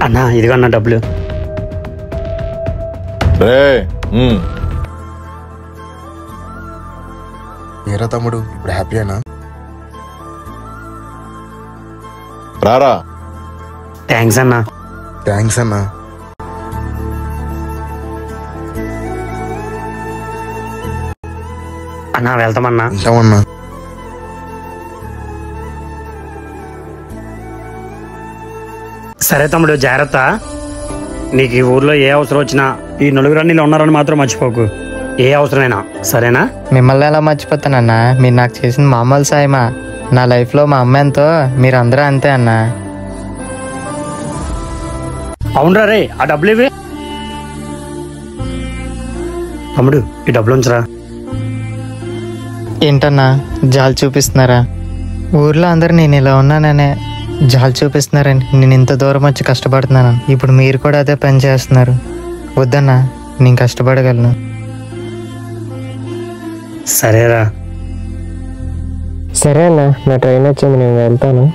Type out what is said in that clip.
అన్నా ఇదిగో అన్న డబ్బులు. ఏరా తమ్ముడు, ఇప్పుడు హ్యాపీ అయినా? రారా. థ్యాంక్స్ అన్నా. థ్యాంక్స్ అన్నా. అన్నా వెళ్తామన్నా. ఉంటామన్నా. సరే తమ్ముడు, జాగ్రత్త. నీకు ఈ ఊర్లో ఏ అవసరం వచ్చినా ఈ నలుగురు నీళ్ళు ఉన్నారని మాత్రం మర్చిపోకు, ఏ అవసరమైనా, సరేనా? మిమ్మల్ని ఎలా మర్చిపోతానన్నా, మీరు నాకు చేసిన మామూలు సాయమా. నా లైఫ్లో మా అమ్మ ఎంతో, మీరందరూ అంతే అన్నా. అవునరా రే, ఆ డబ్బులు ఇవి. తమ్ముడు ఈ డబ్బులు ఉంచరా. ఏంటన్నా జాలి చూపిస్తున్నారా? ఊర్లో అందరు నేను ఇలా ఉన్నాననే జాలి చూపిస్తున్నారండి. నేను ఇంత దూరం వచ్చి కష్టపడుతున్నాను, ఇప్పుడు మీరు కూడా అదే పని చేస్తున్నారు. వద్దన్నా, నేను కష్టపడగలను. సరేరా. సరే అన్న, నా ట్రైన్ వచ్చింది, నేను వెళ్తాను.